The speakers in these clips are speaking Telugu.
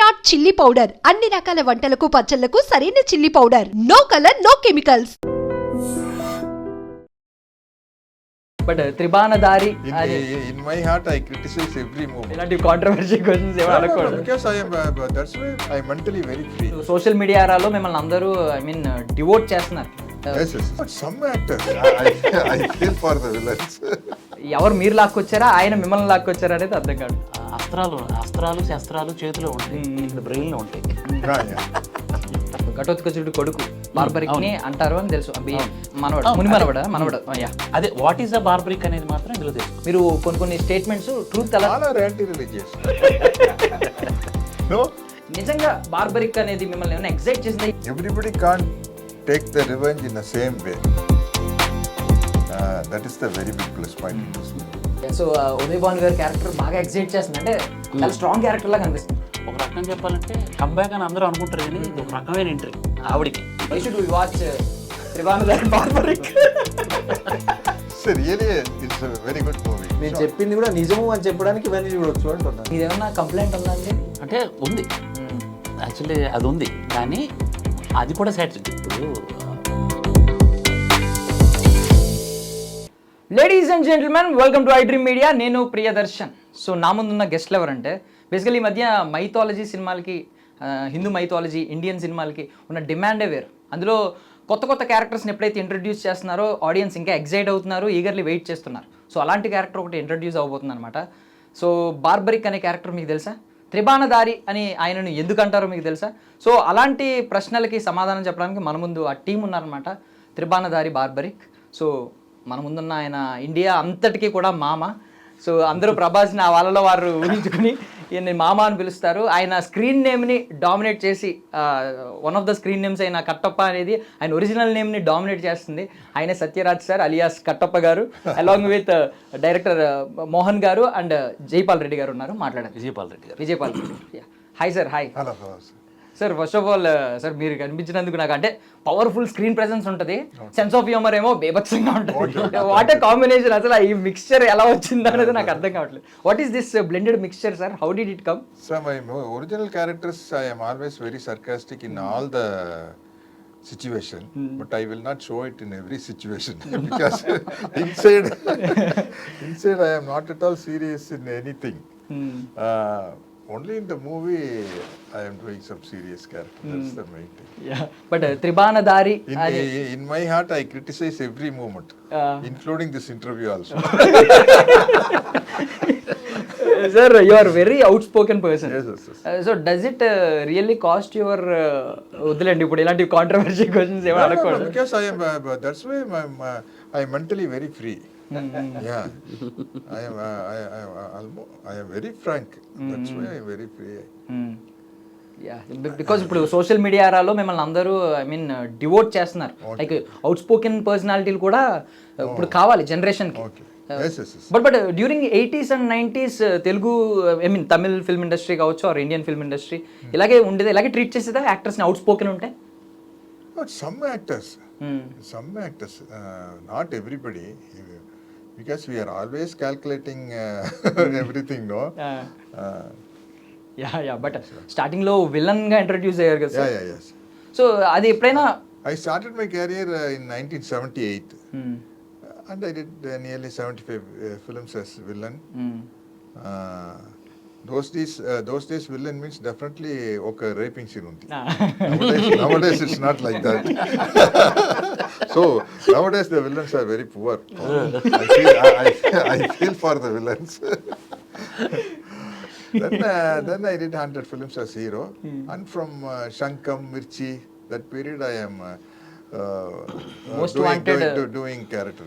విరాట్ చిల్లీ పౌడర్ అన్ని రకాల వంటలకు పచ్చళ్లకు సరైన chilli powder. No colour no chemicals. But Tribanadhari in my heart I criticize every movement ఇలాంటి కాంట్రవర్సీ క్వశ్చన్స్ ఏమో అనకూడదు. because I am that's why I am mentally very free. Social మీడియాలో మిమ్మల్ని అందరూ డివోట్ చేస్తున్నారు. Yes, but some actors I feel for the villains. ఎవరు మీరు లాక్కొచ్చారా ఆయన మిమ్మల్ని లాక్కొచ్చారా అనేది అర్థం కాదు. అస్త్రాలు శస్త్రాలు చేతిలో ఉంటాయి, ఇక్కడ బ్రెయిన్లో ఉంటాయి. ఘటోత్కచుడు కొడుకు బార్బరిక్ ని అంటారు అని తెలుసు. మనవడు అదే వాట్ ఈస్ ద బార్బరిక్ అనేది మాత్రం ఇందులో తెలుసు. మీరు కొన్ని స్టేట్మెంట్స్ ట్రూత్ అలా anti religious. No, నిజంగా బార్బరిక్ అనేది మిమ్మల్ని ఏమైనా ఎక్సైట్ చేసింది? everybody can't take the revenge in the same way. That is the very big plus point in this movie. So Uday Bhanu గారి క్యారెక్టర్ బాగా ఎక్సైట్ చేస్తుంది, అంటే చాలా స్ట్రాంగ్ క్యారెక్టర్ లాగా కనిపిస్తుంది. ఒక రకంగా చెప్పాలంటే కంబ్యాక్ అని అందరూ అనుకుంటారు, కానీ ఇది ఒక రకమైన ఎంట్రీ ఆవిడికి. Why should we watch త్రిబాణధారి Barbarik? So really it's a very good movie. నేను చెప్పింది కూడా నిజము అని చెప్పడానికి ఇవన్నీ చూడొచ్చు అంటున్నాను. ఇదేమన్నా కంప్లైంట్ ఉందా అండి? అంటే ఉంది, యాక్చువల్లీ అది ఉంది, కానీ అది కూడా సాటిస్ఫై. ఇప్పుడు ladies and gentlemen, welcome to iDream media. నేను ప్రియదర్శన్. సో నా ముందున్న గెస్ట్లు ఎవరంటే బేసికలీ ఈ మధ్య మైథాలజీ సినిమాలకి, హిందూ మైథాలజీ ఇండియన్ సినిమాలకి ఉన్న డిమాండే వేరు. అందులో కొత్త కొత్త క్యారెక్టర్స్ని ఎప్పుడైతే ఇంట్రడ్యూస్ చేస్తున్నారో ఆడియన్స్ ఇంకా ఎక్సైట్ అవుతున్నారు, ఈగర్లీ వెయిట్ చేస్తున్నారు. సో అలాంటి క్యారెక్టర్ ఒకటి ఇంట్రడ్యూస్ అవబోతుంది అనమాట. సో బార్బరిక్ అనే క్యారెక్టర్ మీకు తెలుసా? త్రిబాణధారి అని ఆయనను ఎందుకు అంటారో మీకు తెలుసా? సో అలాంటి ప్రశ్నలకి సమాధానం చెప్పడానికి మన ముందు ఆ టీం ఉన్నారనమాట, త్రిబాణధారి బార్బరిక్. సో మన ముందున్న ఆయన ఇండియా అంతటికీ కూడా మామ. సో అందరూ ప్రభాస్ని ఆ వాళ్ళలో వారు ఊహించుకుని ఈయన్ని మామ అని పిలుస్తారు. ఆయన స్క్రీన్ నేమ్ని డామినేట్ చేసి, one of the screen names అయిన కట్టప్ప అనేది ఆయన ఒరిజినల్ నేమ్ని డామినేట్ చేస్తుంది. ఆయనే సత్యరాజ్ సార్ అలియాస్ కట్టప్ప గారు, అలాంగ్ విత్ డైరెక్టర్ మోహన్ గారు అండ్ జైపాల్ రెడ్డి గారు ఉన్నారు. మాట్లాడారు Vijaypal Reddy. Hi sir. Hi sir. First of all sir, మీరు కనిపించినందుకు నాకు అంటే పవర్ఫుల్ స్క్రీన్ ప్రెసెన్స్ ఉంటుంది, సెన్స్ ఆఫ్ హ్యూమర్ ఏమో బేభత్సంగా ఉంటుంది. What a combination! అసలు ఈ మిక్స్చర్ ఎలా వచ్చింది అనేది నాకు అర్థం కావట్లేదు. What is this blended mixture sir? How did it come? So my original characters I am always very sarcastic in all the situation, but I will not show it in every situation because inside I am not at all serious in anything. Only in the movie I am doing some serious character. That's the main thing. Yeah, but త్రిబాణధారి in my heart I criticize every moment, including this interview also. Sir, you are very outspoken person. Yes. So does it really cost your వదిలేండి ఇప్పుడు ఇలాంటి కాంట్రవర్సీ క్వశ్చన్స్ ఏమో అనకూడదు. Because I am that's why I am mentally very free. Yeah, I am very frank. That's why I am very free. Because ఇప్పుడు సోషల్ మీడియాలో మిమ్మల్ని అందరూ డివోట్ చేస్తున్నారు. లైక్ అవుట్ స్పోకెన్ పర్సనాలిటీలు కూడా ఇప్పుడు కావాలి జనరేషన్కి. But during 80s and 90s Telugu Tamil film industry కావచ్చు ఆర్ ఇండియన్ ఫిల్మ్ ఇండస్ట్రీ ఇలాగే ఉండేది, ఇలాగే ట్రీట్ చేసేదా యాక్టర్స్ని అవుట్ స్పోకెన్ ఉంటే? Some actors, not everybody, because we are always calculating everything, no? But starting లో విలన్ గా ఇంట్రడ్యూస్ అయ్యారు కదా సార్. Yes. సో అది ఎప్పుడైనా I started my career in 1978 and I did nearly 75 films as villain. Those days villain means definitely okay raping scene undi. Nowadays it's not like that. So nowadays the villains are very poor. I feel for the villains. Then I did 100 films as hero, and from Shankam, Mirchi, that period I am doing character.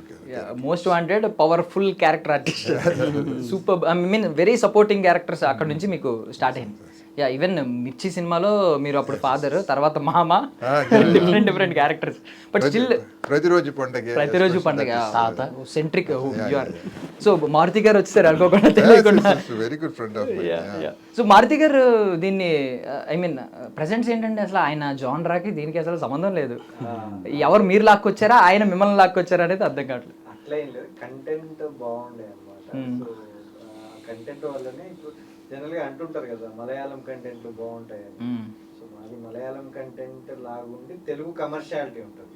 Most wanted powerful character artist, super very supporting characters అక్కడ నుంచి మీకు స్టార్ట్ అయింది. ఈవెన్ మిర్చి సినిమాలో మీరు అప్పుడు ఫాదర్, తర్వాత మామ, డిఫరెంట్ క్యారెక్టర్స్. బట్ స్టిల్ ప్రతిరోజు పండుగ సెంట్రిక్. సో మారుతి గారు వచ్చేసారు అనుకోకుండా, తెలియకుండా. Very good friend of mine. So Maruthi గారు దీన్ని ప్రెజెంట్స్ ఏంటంటే అసలు ఆయన జానరాకి దీనికి అసలు సంబంధం లేదు. ఎవరు మీరు లాక్కొచ్చారా ఆయన మిమ్మల్ని లాక్కొచ్చారా అనేది అర్థం కావట్లేదు. అట్లా ఏం లేదు, కంటెంట్ బాగుండే అన్నమాట. సో కంటెంట్ వల్లనే ఇప్పుడు జనరల్ గా అంటుంటారు కదా మలయాళం కంటెంట్ బాగుంటాయని. సో మాది మలయాళం కంటెంట్ లాగుండి తెలుగు కమర్షియాలిటీ ఉంటుంది.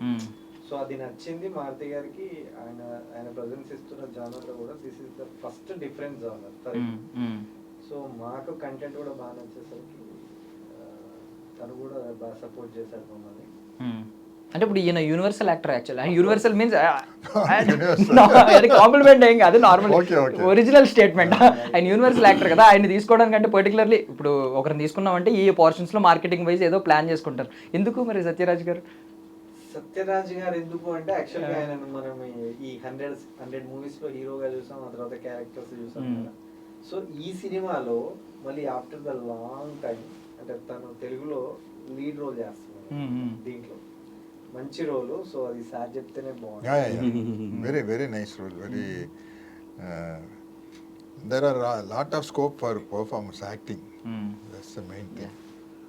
సో అది నచ్చింది మారుతి గారికి. ఆయన ప్రజెన్స్ ఇస్తున్న జానర్ లో కూడా this is the first difference genre. So మాకు కంటెంట్ కూడా బాగా నచ్చేసరికి తను కూడా బాగా సపోర్ట్ చేశారు మమ్మల్ని. అంటే ఇప్పుడు ఈయన universal actor actual. Universal means compliment ఏం కాదు, నార్మల్ ఒరిజినల్ స్టేట్మెంట్. ఆయన యూనివర్సల్ యాక్టర్ కదా, ఆయన తీసుకోవడానికంటే పర్టికులర్లీ ఇప్పుడు ఒకరిని తీసుకున్నామంటే ఈ పోర్షన్స్ లో మార్కెటింగ్ వైజ్ ఏదో ప్లాన్ చేసుకుంటారు. ఎందుకు మరి సత్యరాజ్ గారు? సత్యరాజ్ గారు ఎందుకు అంటే యాక్చువల్గా ఆయన మనం ఈ 100 మూవీస్ లో హీరోగా చూసాం, ఆ తర్వాత క్యారెక్టర్స్ చూసాం కదా. సో ఈ సినిమాలో మళ్ళీ ఆఫ్టర్ ద లాంగ్ టైం అంటే తను తెలుగులో లీడ్ రోల్ చేస్తున్నారు దీంట్లో, మంచి రోల్. సో అది సార్ చెప్తేనే బాగుంది. Very very nice role. Very there are lot of scope for performance acting. That's the main thing.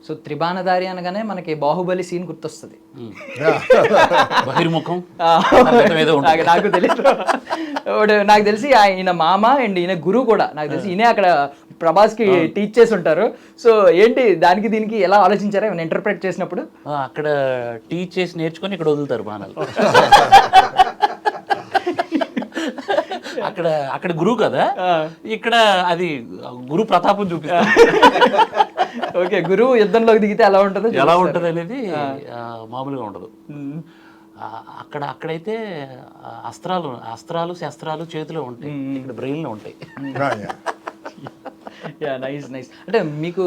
So Tribanadhari అనగానే మనకి బాహుబలి సీన్ గుర్తొస్తుంది. బహిర్ముఖం నాకు తెలియదు. నాకు తెలిసి ఈయన మామ అండ్ ఈయన గురువు కూడా నాకు తెలిసి ఈయనే అక్కడ ప్రభాస్ కి టీచ్ చేసి ఉంటారు. సో ఏంటి దానికి దీనికి ఎలా ఆలోచించారా ఏమైనా ఇంటర్ప్రెట్ చేసినప్పుడు? అక్కడ టీచ్ చేసి నేర్చుకొని ఇక్కడ వదులుతారు బాణాలు. అక్కడ గురువు కదా, ఇక్కడ అది గురు ప్రతాపం చూపిస్తారు. ఓకే, గురువు యుద్ధంలోకి దిగితే ఎలా ఉంటుంది అనేది మామూలుగా ఉండదు. అక్కడైతే అస్త్రాలు శస్త్రాలు చేతిలో ఉంటాయి, ఇక్కడ బ్రెయిన్ లో ఉంటాయి. నైస్. అంటే మీకు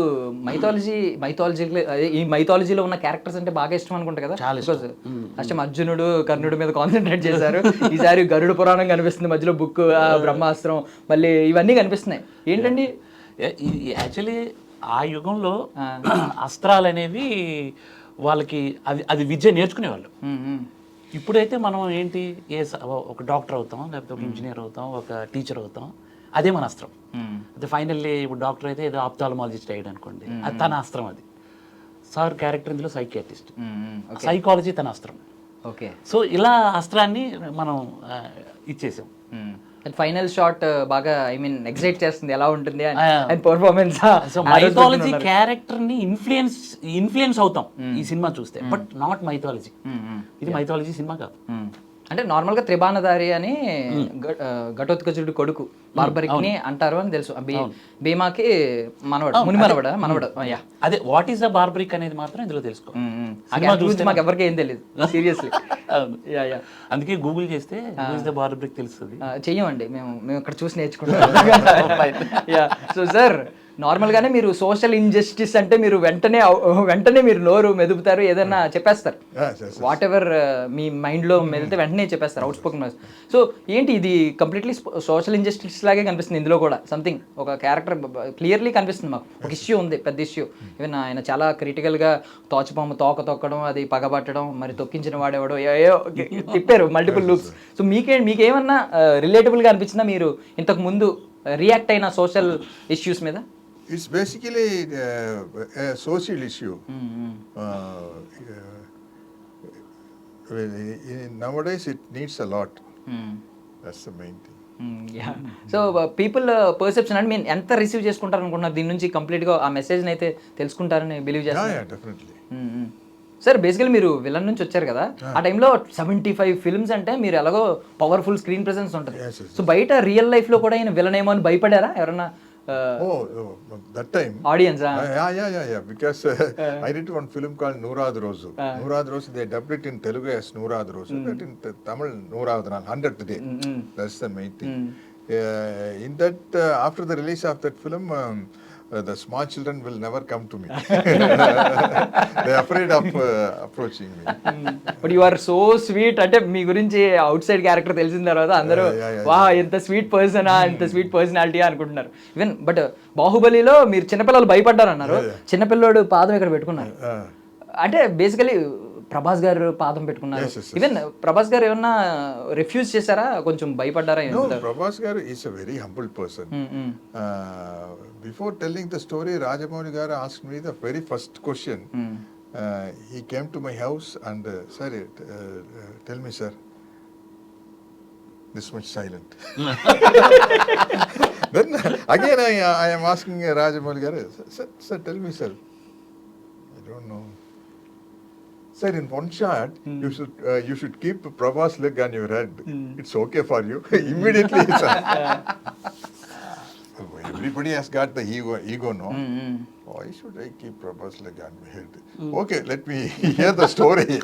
ఈ మైథాలజీలో ఉన్న క్యారెక్టర్స్ అంటే బాగా ఇష్టం అనుకుంటా కదా? ఫస్ట్ అర్జునుడు కర్ణుడు మీద కాన్సన్ట్రేట్ చేశారు, ఈసారి గరుడ పురాణం కనిపిస్తుంది మధ్యలో, బుక్ బ్రహ్మాస్త్రం, మళ్ళీ ఇవన్నీ కనిపిస్తున్నాయి. ఏంటండి యాక్చువల్లీ ఆ యుగంలో అస్త్రాలు అనేవి వాళ్ళకి అది విద్య నేర్చుకునేవాళ్ళు. ఇప్పుడైతే మనం ఏంటి, ఒక డాక్టర్ అవుతాం, లేకపోతే ఒక ఇంజనీర్ అవుతాం, ఒక టీచర్ అవుతాం, అదే మన అస్త్రం. అదే ఫైనల్లీ ఇప్పుడు డాక్టర్ అయితే ఏదో ఆప్థాలమాలజిస్ట్ అయ్యాడు అనుకోండి, అది తన అస్త్రం. అది సార్ క్యారెక్టర్ ఇందులో సైకియాట్రిస్ట్, సైకాలజీ తన అస్త్రం. ఓకే, సో ఇలా అస్త్రాన్ని మనం ఇచ్చేసాం. ఫైనల్ షాట్ బాగా ఎగ్జైట్ చేస్తుంది, ఎలా ఉంటుంది అండ్ పర్ఫార్మెన్స్. మైథాలజీ క్యారెక్టర్ ని ఇన్ఫ్లుయెన్స్ అవుతాం ఈ సినిమా చూస్తే, బట్ నాట్ మైథాలజీ. ఇది మైథాలజీ సినిమా కాదు. అంటే నార్మల్ గా త్రిబాణధారి అని ఘటోత్కచుడి కొడుకు బార్బరిక్ ని అంటారు అని తెలుసు. భీమాకి మనవడు. అదే వాట్ ఈస్ ద బార్బరిక్ అనేది మాత్రం ఇందులో తెలుసుకో. మాకు ఎవరికి ఏం తెలియదు సీరియస్లీ. అందుకే గూగుల్ చేస్తే బార్బరిక్ తెలుస్తుంది. చెయ్యమండి, మేము ఇక్కడ చూసి నేర్చుకుంటాం. సో సార్, నార్మల్ గానే మీరు సోషల్ ఇంజస్టిస్ అంటే మీరు వెంటనే మీరు నోరు మెదుపుతారు, ఏదైనా చెప్పేస్తారు. వాట్ ఎవర్ మీ మైండ్ లో మెదిలితే వెంటనే చెప్పేస్తారు, అవుట్ స్పోకెన్. సో ఏంటి ఇది కంప్లీట్లీ సోషల్ ఇంజస్టిస్ లాగే కనిపిస్తుంది ఇందులో కూడా. సంథింగ్ ఒక క్యారెక్టర్ క్లియర్లీ కనిపిస్తుంది మాకు. ఒక ఇష్యూ ఉంది, పెద్ద ఇష్యూ. ఈవెన్ ఆయన చాలా క్రిటికల్ గా తోచపాము తోక తొక్కడం, అది పగబట్టడం, మరి తొక్కించిన వాడేవాడు ఏయో తిప్పారు మల్టిపుల్ లూప్స్. సో మీకేమన్నా రిలేటబుల్ గా అనిపించిందా మీరు ఇంతకు ముందు రియాక్ట్ అయిన సోషల్ ఇష్యూస్ మీద? It's basically a social issue. Nowadays it needs a lot. That's the main thing. So people perception అంటే మీరు ఎంత రిసీవ్ చేసుకుంటారు అనుకుంటున్నారు దీని నుంచి? కంప్లీట్గా ఆ మెసేజ్ని అయితే తెలుసుకుంటారని బిలీవ్ చేస్తారు. Definitely. సార్, బేసికలీ మీరు విలన్ నుంచి వచ్చారు కదా, ఆ టైంలో 75 ఫిల్మ్స్ అంటే మీరు ఎలాగో పవర్ఫుల్ స్క్రీన్ ప్రెసెన్స్ ఉంటుంది. సో బయట రియల్ లైఫ్ లో కూడా ఆయన విలన్ ఏమో అని భయపడారా ఎవరన్నా? That time audience yeah because I did one film called Noorad Rosu. Noorad Rosu, they dubbed it in Telugu as Noorad Rosu, but in Tamil Noorad 100th day. That's the main thing. In that after the release of that film, the small children will never come to me. They are afraid of approaching me. But you are so sweet. అంటే మీ గురించి అవుట్ సైడ్ క్యారెక్టర్ తెలిసిన తర్వాత అందరూ వా ఎంత స్వీట్ పర్సనా, ఎంత స్వీట్ పర్సనాలిటీ అనుకుంటున్నారు. ఈవెన్ బట్ బాహుబలిలో మీరు చిన్నపిల్లలు భయపడ్డారు అన్నారు, చిన్నపిల్లోడు పాదం ఇక్కడ పెట్టుకున్నారు. అంటే బేసికలీ ప్రభాస్ గారు పాదం పెట్టుకున్నారు. ఈవెన్ ప్రభాస్ గారు ఏమన్నా రిఫ్యూజ్ చేశారా, కొంచెం భయపడ్డారా? ప్రభాస్ గారు is a very humble person. Before telling the story, Rajamouli garu asked me the very first question. He came to my house and sir, tell me sir, this much silent. Then again I am asking Rajamouli garu, sir, tell me, sir. I don't know. Sir, in one shot, you should keep Prabhas leg on your head. It's okay for you. Immediately, sir. Everybody has got the ego, no? Why should I keep Prabhas leg on my head? Okay, let me hear the story.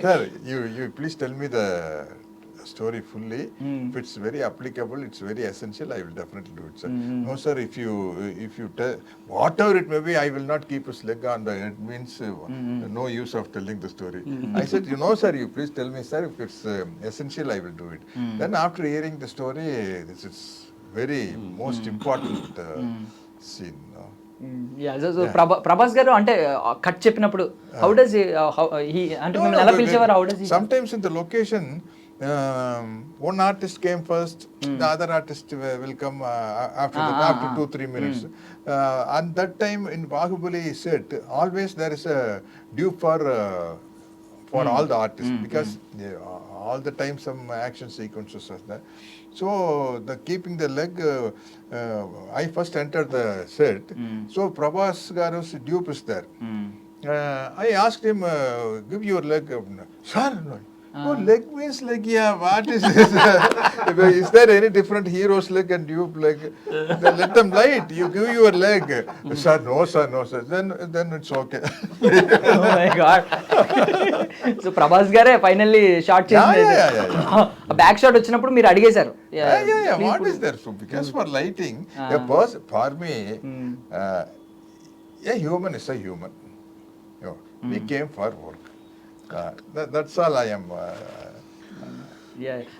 Sir, you please tell me the story fully. If it's very applicable, it's very essential, I will definitely do it, sir. No, sir, if you tell whatever it may be, I will not keep his leg on the head, means no use of telling the story. I said, sir, you please tell me, sir, if it's essential, I will do it. Then after hearing the story, this is very most important scene. No? Prabhas గారు అంటే కట్ చెప్పినప్పుడు హౌ డస్ హీ అంటే మిమ్మల్ని ఎలా పిలిచేవారు? How does sometimes in the location, one artist came first, the other artist will come after 2-3 minutes. And that time in Bahubali set, always there is a due for all the artists, because all the time some action sequences are there. So the keeping the leg, I first entered the set. So Prabhas Garu's dupe is there. I asked him, give your leg. Sir, no, leg means leg, yeah. What is this? Is there any different hero's leg and dupe leg? Then let them light. You give your leg. Sir, no, sir. Then it's okay. Oh my God. So Prabhas గారే ఫైనల్లీ షాట్ చేసింది. బ్యాక్ షాట్ వచ్చినప్పుడు మీరు అడిగేశారు. Yeah. What is there? So because for lighting, a person, for me, a human is a human. We came for work. That's all I am.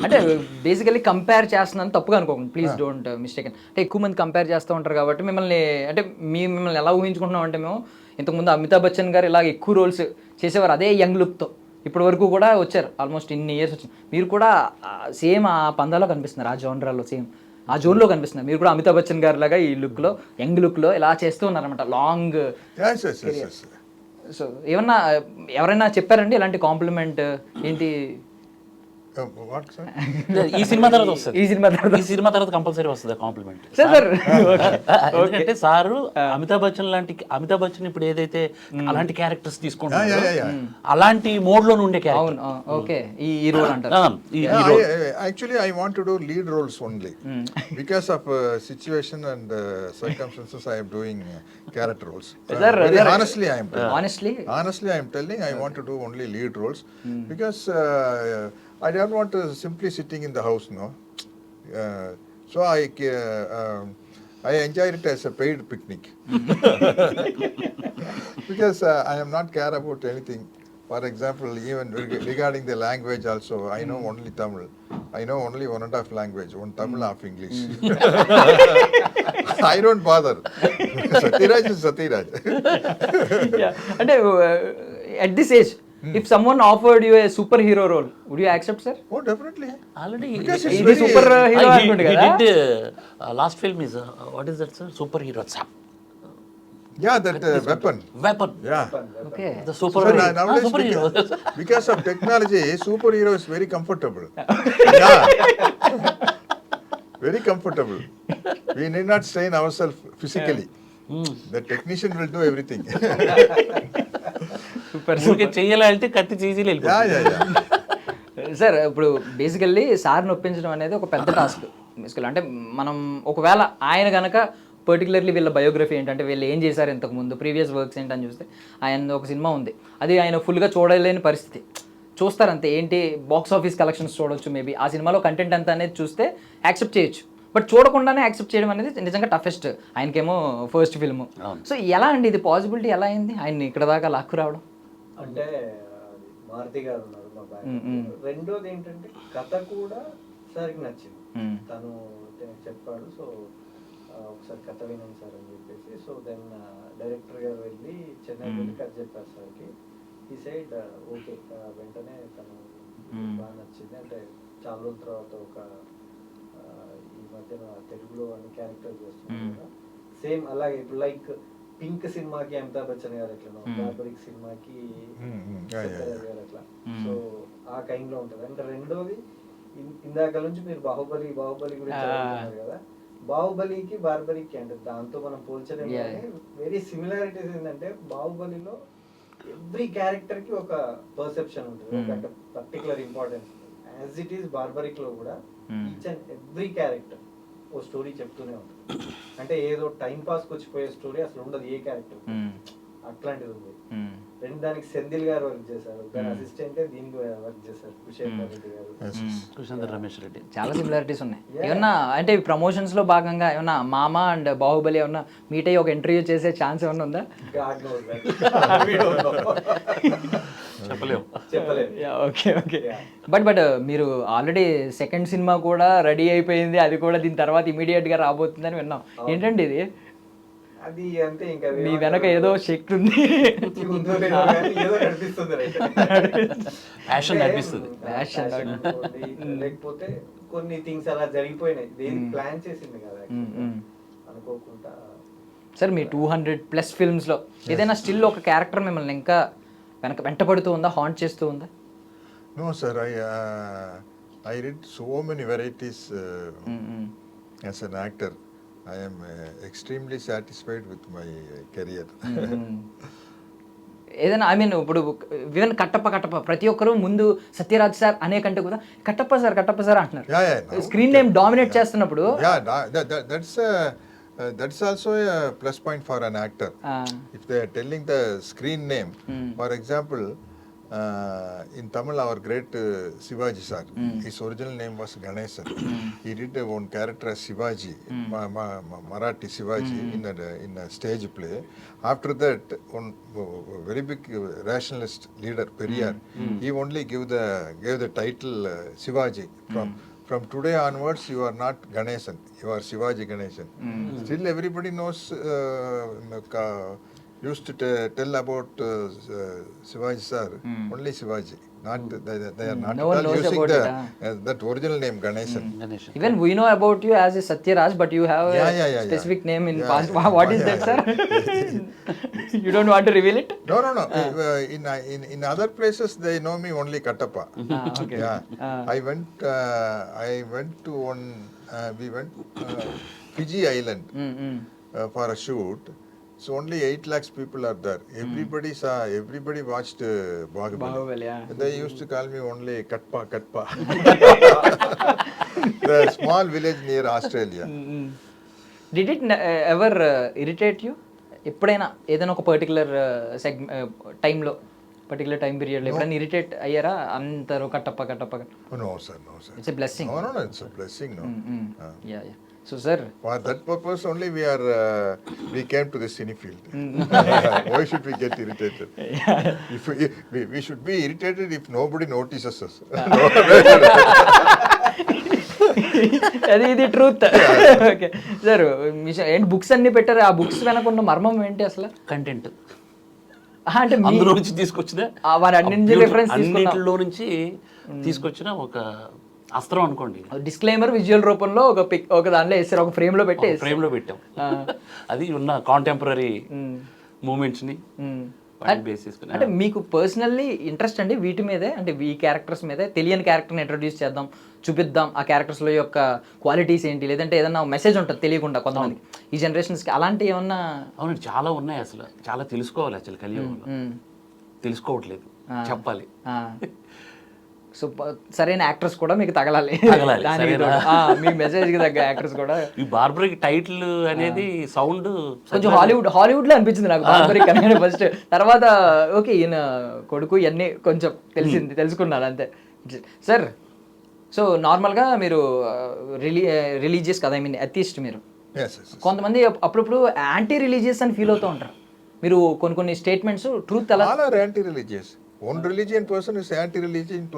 అంటే బేసికలీ కంపేర్ చేస్తున్నాను తప్పుగా అనుకోకండి, ప్లీజ్ డోంట్ మిస్టేక్. అంటే ఎక్కువ మంది కంపేర్ చేస్తూ ఉంటారు కాబట్టి మిమ్మల్ని అంటే మిమ్మల్ని ఎలా ఊహించుకుంటున్నాం అంటే మేము ఇంతకుముందు అమితాబ్ బచ్చన్ గారు ఇలా ఎక్కువ రోల్స్ చేసేవారు అదే యంగ్ లుక్తో, ఇప్పటి వరకు కూడా వచ్చారు, ఆల్మోస్ట్ ఇన్ని ఇయర్స్ వచ్చింది. మీరు కూడా సేమ్ ఆ పందాలో కనిపిస్తున్నారు, ఆ జోనరాలో సేమ్ ఆ జోన్లో కనిపిస్తున్నారు. మీరు కూడా అమితాబ్ బచ్చన్ గారు లాగా ఈ లుక్లో యంగ్ లుక్లో ఇలా చేస్తూ ఉన్నారనమాట లాంగ్. సో ఏమన్నా ఎవరైనా చెప్పారండి ఇలాంటి కాంప్లిమెంట్ ఏంటి? ఈ సినిమా తర్వాత వస్తుంది, ఈ సినిమా తర్వాత కంపల్సరీ వస్తుంది కాంప్లిమెంట్. ఎందుకంటే సారు అమితాబ్ బచ్చన్ ఇప్పుడు ఏదైతే అలాంటి క్యారెక్టర్స్ తీసుకుంటున్నారు అలాంటి మోడ్ లో ఉండే క్యారెక్టర్. ఓకే, ఈ రోల్ అంటారు. Actually, I want to do lead roles only. Because of situation and circumstances, I am doing character roles. Very honestly, I am telling. Honestly, I am telling. I want to do only lead roles because I don't want to simply sitting in the house, no. So I enjoy it as a paid picnic. Because I am not care about anything. For example, even regarding the language also, I know only Tamil. I know only 1.5 language, one Tamil, half English. I don't bother. Satiraj is Satiraj. అంటే at this age, if someone offered you a superhero role, would you accept, sir? Oh, definitely. Already ఇది సూపర్ హీరో అనుకుంటా కదా. Last film is what is that, sir? Superhero. Yeah, that weapon. Yeah. Okay. The superhero. So nowadays, superhero. because of technology, superhero is very comfortable. Yeah. Very comfortable. We need not strain ourselves physically. The technician will do everything. ఊరికే చెయ్యాలంటే కత్తి చీజీలు సార్ ఇప్పుడు బేసికల్లీ సార్ని ఒప్పించడం అనేది ఒక పెద్ద టాస్క్. బేసికల్ అంటే మనం ఒకవేళ ఆయన కనుక పర్టికులర్లీ వీళ్ళ బయోగ్రఫీ ఏంటంటే వీళ్ళు ఏం చేశారు ఇంతకుముందు, ప్రీవియస్ వర్క్స్ ఏంటని చూస్తే ఆయన ఒక సినిమా ఉంది, అది ఆయన ఫుల్గా చూడలేని పరిస్థితి. చూస్తారంతే, ఏంటి బాక్స్ ఆఫీస్ కలెక్షన్స్ చూడొచ్చు, మేబీ ఆ సినిమాలో కంటెంట్ అంతా అనేది చూస్తే యాక్సెప్ట్ చేయొచ్చు. బట్ చూడకుండానే యాక్సెప్ట్ చేయడం అనేది నిజంగా టఫెస్ట్. ఆయనకేమో ఫస్ట్ ఫిల్మ్. సో ఎలా అండి ఇది పాసిబిలిటీ, ఎలా అయింది ఆయన్ని ఇక్కడ దాకా లాక్కు రావడం? అంటే మారుతి గారు ఉన్నారు మా బ్యాక్. రెండోది ఏంటంటే కథ కూడా సార్కి నచ్చింది, తను చెప్పాడు. సో ఒకసారి కథ వినండి సార్ అని చెప్పేసి, సో దెన్ డైరెక్టర్ గారు వెళ్ళి చెన్నై వెళ్ళి కథ చెప్పారు సార్కి. ఈ సైడ్ ఓకే, వెంటనే తను బాగా నచ్చింది. అంటే చాలా రోజుల తర్వాత ఒక ఈ మధ్యన తెలుగులో అన్ని క్యారెక్టర్ చేస్తున్నారు కదా, సేమ్ అలాగే ఇప్పుడు లైక్ పింక్ సినిమాకి అమితాబ్ బచ్చన్ గారు ఎట్లా, బార్బరిక్ సినిమాకి గారు అట్లా. సో ఆ కైండ్ లో ఉంటది. అంటే రెండోది ఇందాక నుంచి మీరు బాహుబలి గురించి అడుగుతున్నారు కదా, బాహుబలికి బార్బరీకి అంటే దాంతో మనం పోల్చలేము. Yeah. కానీ వెరీ సిమిలారిటీస్ ఏంటంటే బాహుబలిలో ఎవ్రీ క్యారెక్టర్ కి ఒక పర్సెప్షన్ ఉంటుంది, ఒక particular importance. As it is Barbarik లో కూడా ఈచ్ అండ్ ఎవ్రీ క్యారెక్టర్ ఓ స్టోరీ చెప్తూనే ఉంటుంది. అంటే ఏదో టైం పాస్ కి వచ్చిపోయే స్టోరీ అసలు ఉండదు ఏ క్యారెక్టర్, అట్లాంటిది ఉంది. రెండు దానికి సెంధిల్ గారు వర్క్ చేశారు, దాని అసిస్టెంట్ దీనికి వర్క్ చేశారు కుశేఖర్ రెడ్డి గారు, కుశేందర్ రమేష్ రెడ్డి. చాలా సిమిలారిటీస్ ఉన్నాయి. ఏమన్నా అంటే ప్రమోషన్స్ లో భాగంగా ఏమన్నా మామ అండ్ బాహుబలి ఏమన్నా మీట్ అయ్యి ఒక ఇంటర్వ్యూ చేసే ఛాన్స్ ఏమన్నా ఉందా? God knows that we don't know, చెప్పలేము. Okay okay. బట్ మీరు ఆల్రెడీ సెకండ్ సినిమా కూడా రెడీ అయిపోయింది, అది కూడా దీని తర్వాత ఇమీడియట్ గా రాబోతుందని విన్నాం. ఏంటండి ఇది? అది అంతే, ఇంకా మీ వెనక ఏదో శక్తి ఉంది, ఉందో లేదో కానీ ఏదో నడిపిస్తుంది, ప్యాషన్ నడిపిస్తుంది. లేకపోతే కొన్ని థింగ్స్ అలా జరిగిపోయినాయి, దేని ప్లాన్ చేసింది కదా అనుకోకుండా. సార్ మీ 200+ ఫిల్మ్స్లో ఏదైనా స్టిల్ ఒక క్యారెక్టర్ మిమ్మల్ని ఇంకా వెంటపడుతూ ఉందా, హాంట్ చేస్తూ ఉందా? No, sir. I read so many varieties as an actor. I am extremely satisfied with my career. ఏదైనా ఐ మీన్ ఇప్పుడు ఈవెన్ కట్టప్ప ప్రతి ఒక్కరు ముందు సత్యరాజ్ సార్ అనే కంటే కూడా కట్టప్ప సార్ అంటున్నారు. స్క్రీన్ నేమ్ డామినేట్ చేస్తున్నప్పుడు That's also a plus point for an actor. If they are telling the screen name, for example, in Tamil, our great Shivaji sir, his original name was Ganesan. He did one character as Shivaji, Marathi Shivaji, in a stage play. After that, one very big rationalist leader, Periyar, he only gave the title Shivaji. From today onwards, you are not Ganesan, you are Shivaji Ganesan. Still, everybody knows. Used to tell about Shivaji sir, only Shivaji. Not they are not No at one all knows using about that original name Ganesan. Even we know about you as a Satyaraj, but you have a specific name in past. What is that, sir? You don't want to reveal it? No. In other places they know me only Kattappa. Okay. Yeah. I went to one. We went Fiji Island for a shoot. So only 8 lakhs people are there. Everybody watched Bahubali. They used to call me only Katpa. The small village near Australia. Did it ever irritate you? ఎప్పుడైనా ఏదైనా ఒక పర్టికులర్ టైంలో పర్టికులర్ టైం పీరియడ్లో ఎప్పుడైనా ఇరిటేట్ అయ్యారా అందరూ Kattappa? No, sir. It's a blessing. No, it's a blessing, no. Yeah. So, sir. For that purpose only we came to the cine field. Why should we get irritated? If we should be irritated if nobody notices us. ఇది ట్రూత్. ఓకే సార్, ఏంటి బుక్స్ అన్ని పెట్టారు, ఆ బుక్స్ వెనకున్న మర్మం ఏంటి అసలు? కంటెంట్ అంటే అందులో నుంచి తీసుకొచ్చిన అన్నింటిలో నుంచి తీసుకొచ్చిన ఒక అస్త్రం అనుకోండి. డిస్క్లైమర్ విజువల్ రూపంలో ఒక దాంట్లో వేస్తారు, ఒక ఫ్రేమ్ లో పెట్టి ఫ్రేమ్ లో పెట్టాం. అది ఉన్న కాంటెంపరీ మూమెంట్స్ ని బేస్ చేసుకుని. అంటే మీకు పర్సనల్లీ ఇంట్రెస్ట్ అండి వీటి మీదే, అంటే ఈ క్యారెక్టర్స్ మీదే తెలియని క్యారెక్టర్ని ఇంట్రొడ్యూస్ చేద్దాం, చూపిద్దాం ఆ క్యారెక్టర్స్లో యొక్క క్వాలిటీస్ ఏంటి, లేదంటే ఏదన్నా మెసేజ్ ఉంటుంది తెలియకుండా కొంతమందికి ఈ జనరేషన్స్కి, అలాంటివి ఏమన్నా? అవునండి, చాలా ఉన్నాయి. అసలు చాలా తెలుసుకోవాలి. అసలు కలియుగంలో తెలుసుకోవట్లేదు, చెప్పాలి. సో సరైన యాక్టర్స్ కూడా మీకు తగలాలి, మీ మెసేజ్ కి తగ్గ యాక్టర్స్ కూడా. ఈ బార్బరిక్ టైటిల్ అనేది సౌండ్ కొంచెం హాలీవుడ్ లో అనిపించింది నాకు బార్బరిక్ అనేది ఫస్ట్. తర్వాత ఓకే ఈయన కొడుకు ఇవన్నీ కొంచెం తెలుసుకున్నాను అంతే. సార్, సో నార్మల్గా మీరు రిలీజియస్ కదా, ఐ మీన్ అథీస్ట్ మీరు. కొంతమంది అప్పుడప్పుడు యాంటీ రిలీజియస్ అని ఫీల్ అవుతూ ఉంటారు. మీరు కొన్ని స్టేట్మెంట్స్ ట్రూత్ అలా anti religious. One religion person is anti-religion to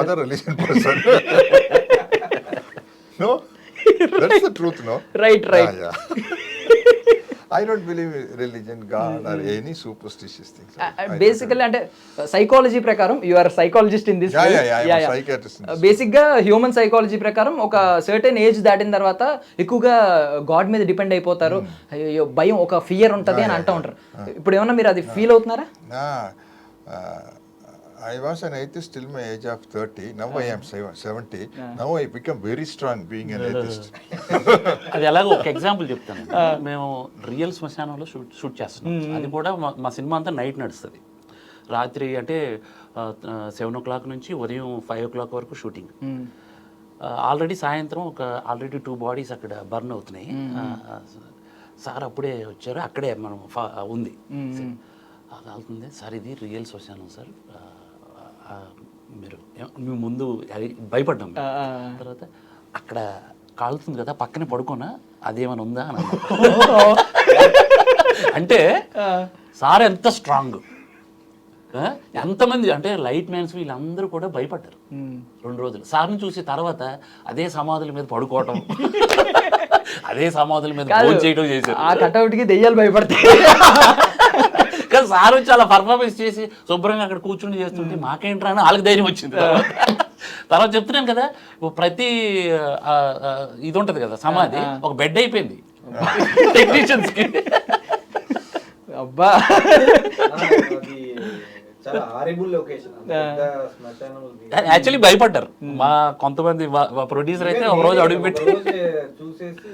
other religion person. No? That's the truth, no? Right. Yeah. I don't believe in religion, God or any superstitious things. Basically, అంటే సైకాలజీ ప్రకారం you are psychologist in this. Basic గా హ్యూమన్ సైకాలజీ ప్రకారం ఒక సర్టెన్ ఏజ్ దాటిన తర్వాత ఎక్కువగా గాడ్ మీద డిపెండ్ అయిపోతారు, భయం, ఒక ఫియర్ ఉంటది అని అంటూ ఉంటారు. ఇప్పుడు ఏమన్నా మీరు అది ఫీల్ అవుతున్నారా? I was an atheist till my age of 30. Now I am 70. Now I become very strong being an atheist. అది ఎలాగో ఒక ఎగ్జాంపుల్ చెప్తాను. మేము రియల్ శ్మశానంలో షూట్ చేస్తున్నాం. అది కూడా మా సినిమా అంతా నైట్ నడుస్తుంది. రాత్రి అంటే 7 o'clock నుంచి ఉదయం 5 o'clock వరకు షూటింగ్. ఆల్రెడీ సాయంత్రం ఆల్రెడీ 2 bodies అక్కడ బర్న్ అవుతున్నాయి. సార్ అప్పుడే వచ్చారు, అక్కడే మనం ఉంది అవుతుంది. సార్ ఇది రియల్ శ్మశానం సార్, మేము ముందు భయపడ్డాం. తర్వాత అక్కడ కాలుతుంది కదా పక్కనే పడుకోనా, అదేమైనా ఉందా అని అంటే సార్ ఎంత స్ట్రాంగ్, ఎంతమంది అంటే లైట్ మ్యాన్స్ వీళ్ళందరూ కూడా భయపడ్డారు 2 రోజులు. సార్ని చూసి తర్వాత అదే సమాధుల మీద పడుకోవటం, అదే సమాధుల మీద భోజనం చేయడం చేశారు. ఆ కటౌట్కి దెయ్యాలు భయపడతాయి. కానీ సార్ వచ్చి అలా పర్ఫార్మెన్స్ చేసి శుభ్రంగా అక్కడ కూర్చుని చేస్తుంటే మాకేంట్రా అని వాళ్ళకి ధైర్యం వచ్చింది. తర్వాత చెప్తున్నాను కదా, ప్రతి ఇది ఉంటుంది కదా సమాధి ఒక బెడ్ అయిపోయింది టెక్నీషియన్స్కి. అబ్బా చాలా హారిబుల్ లొకేషన్. యాక్చువల్లీ భయపడ్డారు మా కొంతమంది ప్రొడ్యూసర్ అయితే ఒక రోజు అడుగు పెట్టి చూసేసి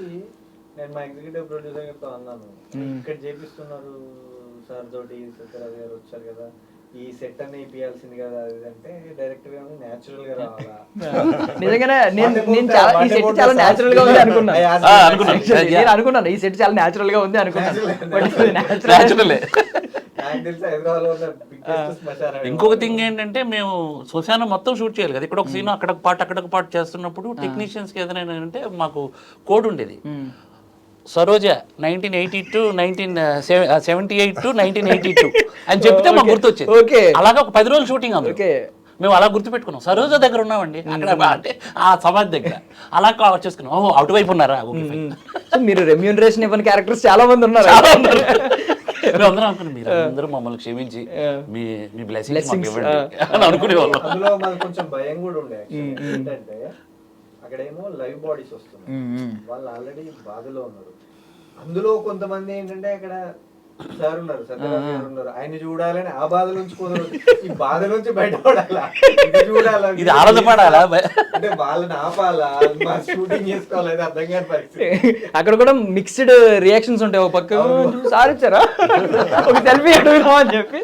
నేను మా ఎగ్జిక్యూటివ్ ప్రొడ్యూసర్ గారితో అన్నాను, ఇక్కడ చేపిస్తున్నారు సార్ తోటి సత్యరాజ్ గారు వచ్చారు కదా, ఈ సెట్ అన్ని ఇప్పియాల్సింది కదా అది అంటే డైరెక్టర్ గా న్యాచురల్ గా రావాలా. నిజంగానే నేను చాలా ఈ సెట్ చాలా న్యాచురల్ గా ఉంది అనుకున్నాను. నేను అనుకున్నాను ఈ సెట్ చాలా న్యాచురల్ గా ఉంది అనుకున్నాను. ఇంకొక థింగ్ ఏంటంటే మేము శ్మశానం మొత్తం షూట్ చేయాలి కదా, ఇక్కడ ఒక సీన్ అక్కడ ఒక పార్ట్ అక్కడ ఒక పార్ట్ చేస్తున్నప్పుడు టెక్నీషియన్స్కి ఏదైనా అంటే మాకు కోడ్ ఉండేది. సరోజ 1982 1978 to 1982 అని చెప్తే మాకు గుర్తొచ్చేది. అలాగా ఒక 10 రోజులు షూటింగ్ అందులో మేము అలా గుర్తుపెట్టుకున్నాం. సరోజ దగ్గర ఉన్నామండి అక్కడ అంటే ఆ సమాధి దగ్గర అలా చేసుకున్నాం. ఓహో అటువైపు ఉన్నారా. మీరు రెమ్యూనరేషన్ ఇవ్వని క్యారెక్టర్స్ చాలా మంది ఉన్నారు. అందరూ అనుకున్నాం మీరు అందరూ మమ్మల్ని క్షమించి మీ బ్లెస్సింగ్స్ ఇవ్వండి అని అనుకునేవాళ్ళం. అందులో మాకు కొంచెం భయం కూడా ఉండే. ఏంటంటే అక్కడేమో లైవ్ బాడీస్ వస్తున్నాయి, వాళ్ళు ఆల్రెడీ బాధలో ఉన్నారు. అందులో కొంతమంది ఏంటంటే అక్కడ సార్ ఉన్నారు, సత్యరాజ్ గారు ఉన్నారు, ఆయన చూడాలని ఆ బాధ నుంచి ఈ బాధ నుంచి బయటపడాలా, ఇది చూడాలా, ఇది ఆనందపడాలా అంటే వాళ్ళని ఆపాలా, షూటింగ్ చేసుకోవాలి అర్థం కాని పరిస్థితి. అక్కడ కూడా మిక్స్డ్ రియాక్షన్స్ ఉంటాయి. ఒక పక్క సార్ ఇచ్చారా ఒక సెల్ఫీ అడుగుదాం అని చెప్పి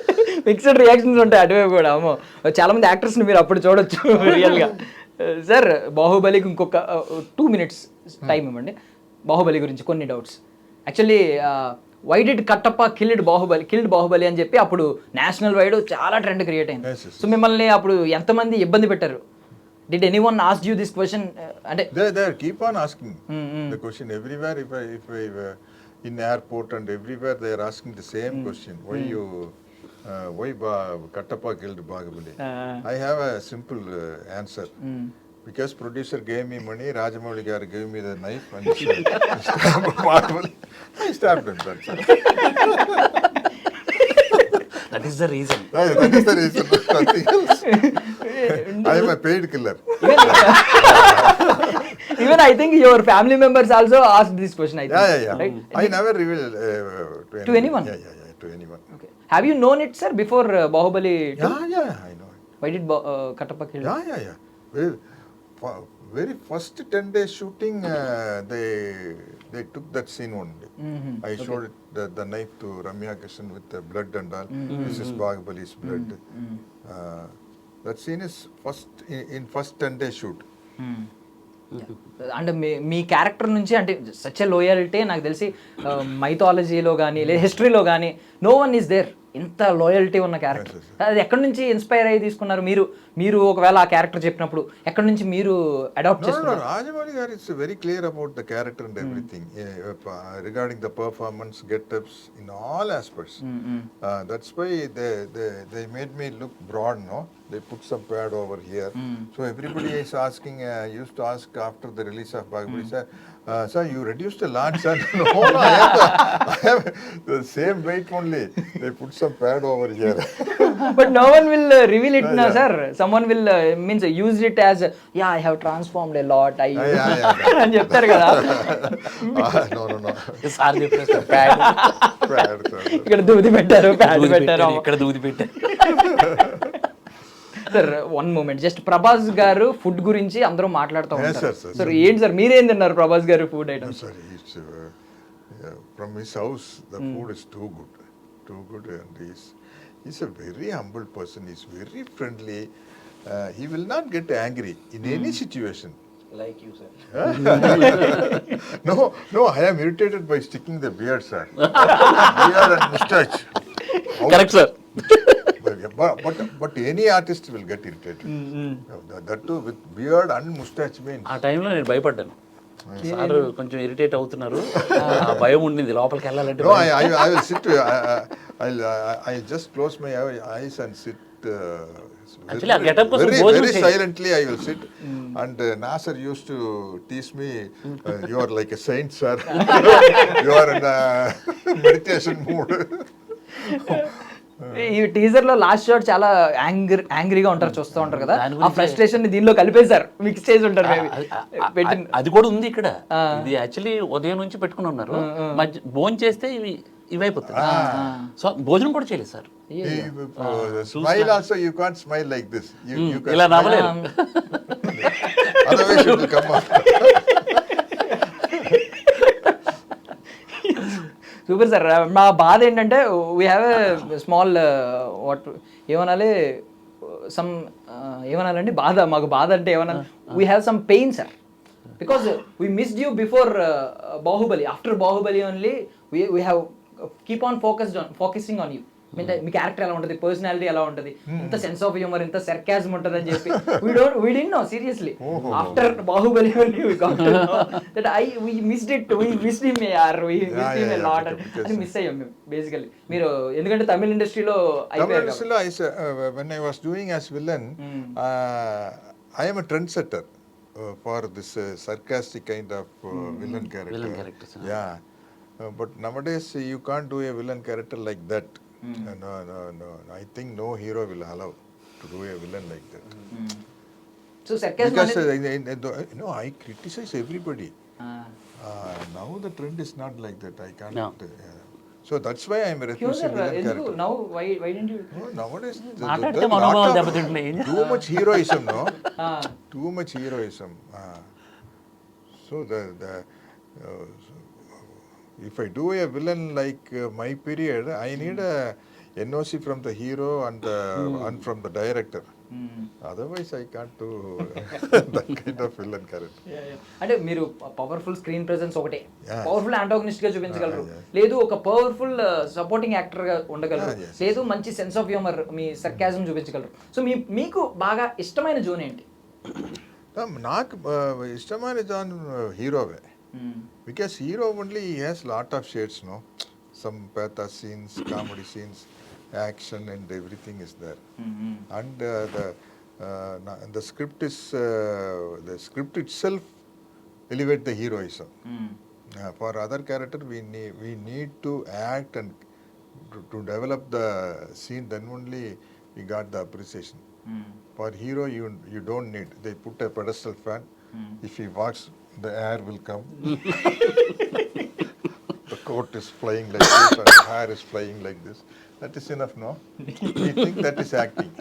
మిక్స్డ్ రియాక్షన్స్ ఉంటాయి అటువైపు కూడా. అమ్మో చాలా మంది యాక్టర్స్ ని మీరు అప్పుడు చూడొచ్చు రియల్ గా. సార్ బాహుబలికి ఇంకొక 2 minutes టైం ఇవ్వండి. బాహుబలి గురించి కొన్ని doubts. Actually why did Kattappa killed Baahubali అని చెప్పి అప్పుడు నేషనల్ వైడ్ చాలా ట్రెండ్ క్రియేట్ అయింది. సో మిమ్మల్ని అప్పుడు ఎంతమంది ఇబ్బంది పెట్టారు? Did anyone ask you this question? అంటే they keep on asking the question everywhere. If I in airport and everywhere they are asking the same question, why Kattappa killed Bahubali? I have a simple answer. Because producer gave me money, Rajamouli garu gave me the knife and I stabbed him. That is the reason. That is the reason. Nothing else. I am a paid killer. Even I think your family members also asked this question. I think. Yeah. Right? I never reveal to anyone. Yeah, to anyone. Okay. Have you known it, sir, before Bahubali 2? Yeah, I know it. Why did Kattappa kill? Yeah. Very first 10 days shooting, they took that scene only. I showed it, the knife to Ramya Krishnan with the blood and all. This is Bahubali's blood. That scene is first 10 days shoot. అంటే మీ క్యారెక్టర్ నుంచి అంటే సచ్ ఎ లోయాలిటీ నాకు తెలిసి మైథాలజీలో కానీ లేదా హిస్టరీలో కానీ నో వన్ ఈస్ దేర్ ఇంత లాయల్టీ ఉన్న క్యారెక్టర్. అది ఎక్కడి నుంచి ఇన్స్పైర్ అయ్యి తీసుకున్నారు మీరు ఒకవేళ ఆ క్యారెక్టర్ చెప్పినప్పుడు ఎక్కడి నుంచి మీరు అడాప్ట్ చేసుకున్నారు? Rajamouli garu is very clear about the character and everything regarding the performance, get-ups in all aspects. That's why they made me look broad, no? They put some pad over here. So everybody is asking, used to ask after the release of Bahubali, sir, you reduced the launch, sir. No, I have the same weight only. They put some pad over here. But no one will reveal it, no, sir. Someone will means use it as I have transformed a lot. అని చెప్తారు కదా. No. సార్ చెప్పేసి ప్యాడ్ ఇక్కడ దూది పెట్టారు, ప్యాడ్ పెట్టారు, ఇక్కడ దూది పెట్టారు. Sir one moment, just Prabhas garu food గురించి అందరూ మాట్లాడుతూ Yes, ఉంటారు. sir, sir. సార్ ఏంటి సార్ మీరేం తిన్నారు Prabhas garu food items? Sorry, it's from his house. The food is too good, and he's a very humble person. He's very friendly. He will not get angry in any situation. Like you sir. No, I am irritated by sticking the beard, sir. Beard and mustache. Correct sir. But any artist will get irritated. That too with beard and mustache means. ఆ టైంలో నేను భయపడ్డాను. సార్ కొంచెం ఇరిటేట్ అవుతున్నారు, ఆ భయం ఉండింది లోపలికి వెళ్ళాలంటే. No, I will sit. I'll just close my eyes and sit. Actually, ఆ getup కోసం Very భోజనం చేయి. silently I will sit. And Nasser used to tease me, you are like a saint, sir. You are in a meditation mood. ఈ టీజర్ లో లాస్ట్ షాట్ చాలా యాంగ్రీగా ఉంటారు, చూస్తూ ఉంటారు కదా, దాని ఆ గురించి- ఫ్రస్ట్రేషన్ ని దీనిలో కలిపేశారు, మిక్స్ చేసి ఉంటారు maybe. అది కూడా ఉంది ఇక్కడ. ఇది యాక్చువల్లీ ఉదయం నుంచి పెట్టుకుని ఉన్నారు, భోజనం చేస్తే ఇవైపోతుంది. సో భోజనం కూడా చేయలేదు sir. Smile also, you can't smile like this. You can ఇలా smile. నవ్వలేరు. Otherwise it will come out. Super sir. మా బాధ ఏంటంటే we have a small what ఏమనాలి సమ్ ఏమనాలండి బాధ, మాకు బాధ అంటే ఏమన్నా we have some pain sir, because we missed you before Baahubali. After Baahubali only we have keep on focusing on you. Me character ఎలా ఉంటుంది, పర్సనాలిటీ ఎలా ఉంటుంది, ఇంత సెన్స్ ఆఫ్ హ్యూమర్, ఇంత సర్కాజం ఉంటుంది అని చెప్పి we didn't know seriously. After Bahubali only we got to know that we missed him yaar, we missed him a lot అని మిస్ అయ్యాం మేము బేసికల్లీ. మీరు ఎందుకంటే తమిళ ఇండస్ట్రీలో అయిపోయారు కాబట్టి. Tamil industry, when I was doing as villain, I am a trendsetter for this sarcastic kind of villain character. Villain characters, Yeah. But nowadays you can't do a villain character like that. No. I think no hero will allow to do a villain like that. So sarcasm Because no, I criticize everybody. Now the trend is not like that. I can't. No. So that's why I am refusing villain character. Now why didn't you? No, nowadays మాట్లాడితే మనోభావాలు దెబ్బతింటున్నాయి. too much heroism, no? Too much heroism. So if I do a villain like my period, I need a NOC from the hero and from the director. Otherwise, I can't do that kind of villain character. అంటే మీరు పవర్ఫుల్ స్క్రీన్ ప్రెసెన్స్ ఒకటే, Yeah. పవర్ఫుల్ యాంటాగనిస్ట్ గా చూపించగలరు, Yeah. లేదు ఒక పవర్ఫుల్ సపోర్టింగ్ యాక్టర్ గా ఉండగలరు, Yes. లేదు మంచి సెన్స్ ఆఫ్ హ్యూమర్, మీ సర్కాజం చూపించగలరు. సో మీకు బాగా ఇష్టమైన జోన్ ఏంటి? నాకు ఇష్టమైన జాన్ హీరోవే. Because hero only he has lot of shades, no? Some pathos scenes, comedy scenes, action and everything is there. And the script is the script itself elevate the heroism. For other character we need to act and to develop the scene, then only we got the appreciation. For hero you don't need. They put a pedestal fan. If he walks, the air will come. The coat is flying like this and the hair is flying like this. That is enough, no? We think that is acting.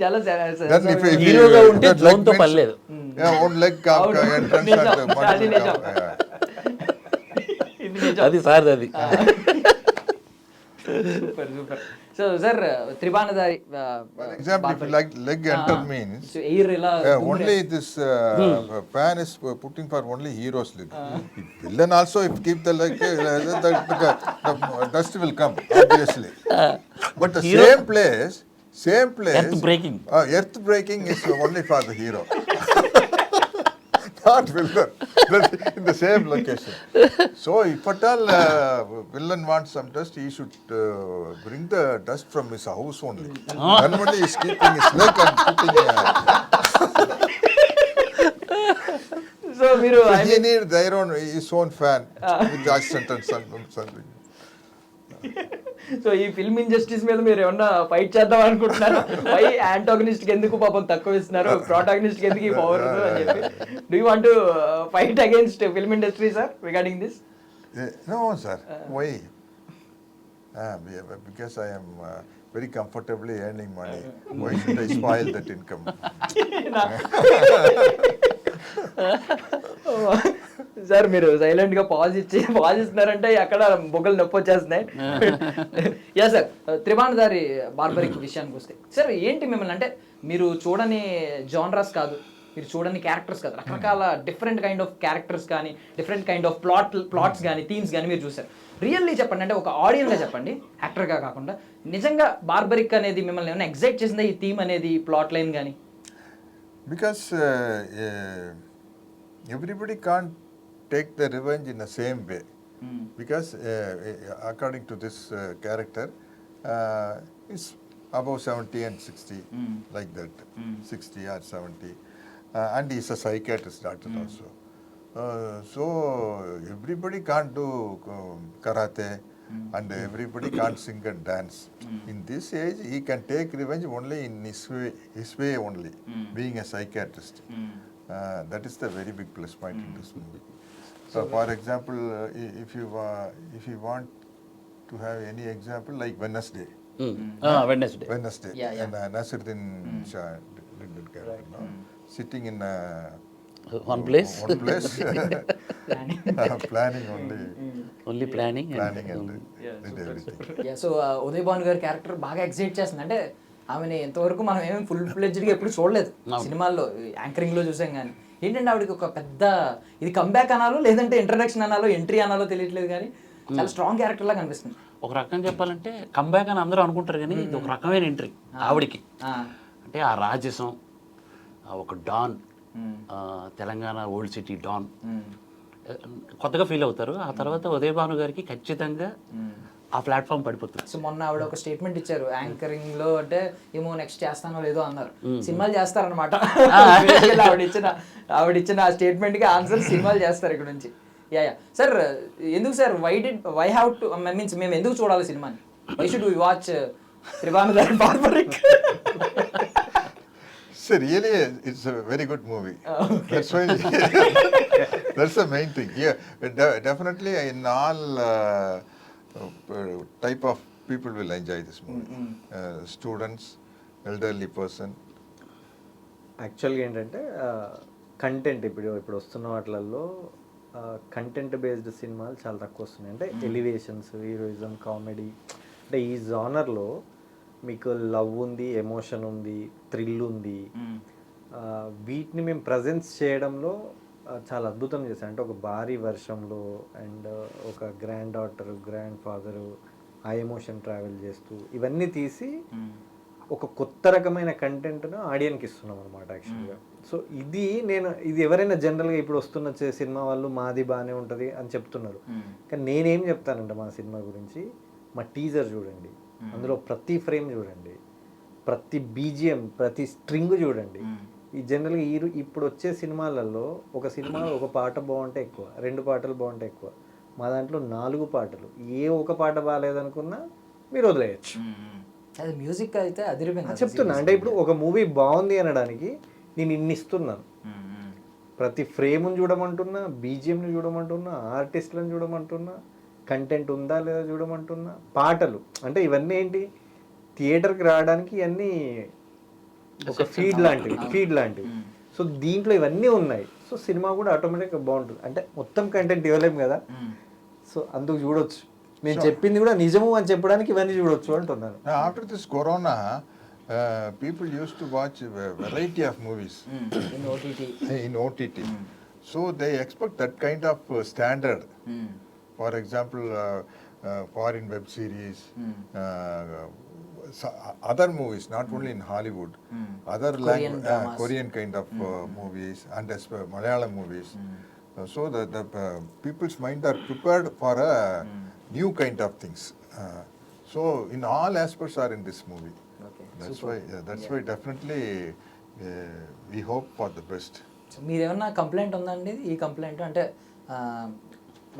చాలా Then if హీరోగా ఉంటే that leg జోన్తో means- పని లేదు. Yeah, one leg entrance నిజం, and one అది leg నిజం. yeah. అది సార్ అది. Super super. So sir త్రిబాణధారి For example, if leg enter means air ఇలా only this fan is putting for only hero's leg. If villain also if keep the leg, the dust will come obviously. But the Hero- same place. Earth breaking. Earth breaking is only for the hero. Not villain. That's in the same location. So if at all villain wants some dust, he should bring the dust from his house only. Then only he is keeping his leg and putting. So మీరు So he need his own fan with the accent and something. So ఈ ఫిల్మ్ ఇండస్ట్రీస్ మీద మీరు ఏమన్నా ఫైట్ చేద్దాం అనుకుంటున్నారు? వై యాంటాగనిస్ట్ కి ఎందుకు పాపం తక్కువ ఇస్తున్నారు, ప్రోటాగనిస్ట్ కి ఎందుకు ఈ పవర్ అని చెప్పి do you want to fight against film industry sir regarding this? No, sir. Why? Because I am very comfortably earning money. Why should I spoil that income? Sir మీరు సైలెంట్ గా పాజ్ ఇస్తున్నారంటే అక్కడ బొగ్గలు నొప్పి వచ్చేస్తున్నాయి. యా సార్, త్రిబాణధారి బార్బరిక్ విషయానికి వస్తే సార్ ఏంటి మిమ్మల్ని అంటే మీరు చూడని జానరాస్ కాదు, మీరు చూడని క్యారెక్టర్స్ కాదు, రకరకాల డిఫరెంట్ కైండ్ ఆఫ్ క్యారెక్టర్స్ కానీ డిఫరెంట్ కైండ్ ఆఫ్ ప్లాట్స్ కానీ థీమ్స్ కానీ మీరు చూసారు. రియల్లీ చెప్పండి, అంటే ఒక ఆడియన్గా చెప్పండి, యాక్టర్గా కాకుండా నిజంగా బార్బరిక్ అనేది మిమ్మల్ని ఏమైనా ఎగ్జైట్ చేసిందా, ఈ థీమ్ అనేది, ప్లాట్ లైన్ కానీ? Because everybody can't take the revenge in the same way. Because according to this character, is above 70 and 60, like that, 60 or 70. And he's a psychiatrist doctor also. So everybody can't do karate and everybody can't sing and dance. In this age, he can take revenge only in his way only, being a psychiatrist. That is the very big plus point in this movie. So, for example, if you want to have any example, like Wednesday. Wednesday And Nasiruddin Shah did that character, no? Sitting in One place. planning only. Only planning And did everything. So Uday Bhanu గారి క్యారెక్టర్ బాగా ఎగ్జైట్ చేస్తుంది. అంటే ఆమెని ఎంతవరకు మనం ఏమేమి ఫుల్ ఫ్లెడ్జ్డ్గా ఎప్పుడు చూడలేదు సినిమాల్లో, యాంకరింగ్లో చూసాం. కానీ ఏంటంటే ఆవిడకి ఒక పెద్ద ఇది కంబ్యాక్ అనాలో లేదంటే ఇంట్రడక్షన్ అనాలో ఎంట్రీ అనాలో తెలియట్లేదు, కానీ చాలా స్ట్రాంగ్ క్యారెక్టర్ లా కనిపిస్తుంది. ఒక రకంగా చెప్పాలంటే కంబ్యాక్ అని అందరూ అనుకుంటారు, కానీ ఇది ఒక రకమైన ఎంట్రీ ఆవిడికి. అంటే ఆ రాజసం, ఒక don, Telangana old city don కొత్తగా ఫీల్ అవుతారు. ఆ తర్వాత ఉదయ్ భాను గారికి ఖచ్చితంగా ఆ ప్లాట్ఫామ్ పడిపోతుంది. సో మొన్న ఆవిడ ఒక స్టేట్మెంట్ ఇచ్చారు, యాంకరింగ్ లో అంటే ఏమో నెక్స్ట్ చేస్తానో లేదో అన్నారు. సినిమాలు చేస్తారనమాట. ఆవిడ ఇచ్చిన ఆ స్టేట్మెంట్ కి ఆన్సర్ సినిమాలు చేస్తారు ఇక్కడ నుంచి. యా సార్, ఎందుకు sir why have to means మేము ఎందుకు చూడాలి సినిమాని? Why should we watch Tribanadhari Barbarik? So really, it's a very good movie. That's why that's the main thing. Yeah, definitely in all type of people will enjoy this movie. Students, elderly person. యాక్చువల్గా ఏంటంటే కంటెంట్ ఇప్పుడు వస్తున్న వాటిలలో కంటెంట్ బేస్డ్ సినిమాలు చాలా తక్కువ వస్తున్నాయి. అంటే ఎలివేషన్స్, హీరోయిజం, కామెడీ, అంటే ఈ జానర్లో మీకు లవ్ ఉంది, ఎమోషన్ ఉంది, థ్రిల్ ఉంది. వీటిని మేము ప్రజెన్స్ చేయడంలో చాలా అద్భుతం చేశాం. అంటే ఒక భారీ వర్షంలో అండ్ ఒక గ్రాండ్ డాటర్, గ్రాండ్ ఫాదరు ఆ ఎమోషన్ ట్రావెల్ చేస్తూ ఇవన్నీ తీసి ఒక కొత్త రకమైన కంటెంట్ను ఆడియన్కి ఇస్తున్నాం అనమాట యాక్చువల్గా. సో ఇది ఎవరైనా జనరల్గా ఇప్పుడు వస్తున్న సినిమా వాళ్ళు మాది బాగానే ఉంటుంది అని చెప్తున్నారు. కానీ నేనేం చెప్తానంటే మా సినిమా గురించి, మా టీజర్ చూడండి, అందులో ప్రతి ఫ్రేమ్ చూడండి, ప్రతి బీజిఎం, ప్రతి స్ట్రింగ్ చూడండి. ఈ జనరల్గా ఇప్పుడు వచ్చే సినిమాలలో ఒక సినిమా ఒక పాట బాగుంటే ఎక్కువ, 2 పాటలు బాగుంటే ఎక్కువ. మా దాంట్లో 4 పాటలు, ఏ ఒక పాట బాగాలేదనుకున్నా మీరు వదిలేయచ్చు. అది మ్యూజిక్ అయితే అదిరిపోయింది చెప్తున్నా. అంటే ఇప్పుడు ఒక మూవీ బాగుంది అనడానికి నేను ఇన్ని ఇస్తున్నాను. ప్రతి ఫ్రేమ్ని చూడమంటున్నా, బీజిఎంని చూడమంటున్నా, ఆర్టిస్ట్లను చూడమంటున్నా, కంటెంట్ ఉందా లేదా చూడమంటున్నా, పాటలు. అంటే ఇవన్నీ ఏంటి, థియేటర్కి రావడానికి ఇవన్నీ ఒక ఫీడ్ లాంటివి. సో దీంట్లో ఇవన్నీ ఉన్నాయి. సో సినిమా కూడా ఆటోమేటిక్గా బాగుంటుంది. అంటే మొత్తం కంటెంట్ ఇవ్వలేము కదా, సో అందుకు చూడొచ్చు. నేను చెప్పింది కూడా నిజము అని చెప్పడానికి ఇవన్నీ చూడొచ్చు అంటున్నాను. After this corona, people used to watch a variety of movies in OTT. So they expect that kind of standard. For example, foreign web series, other movies, not only in Hollywood, other Korean kind of movies, and as Malayalam movies. So the people's mind are prepared for a new kind of things. So in all aspects are in this movie. That's why definitely we hope for the best. మీరేమన్నా కంప్లైంట్ ఉందండి? ఈ కంప్లైంట్ అంటే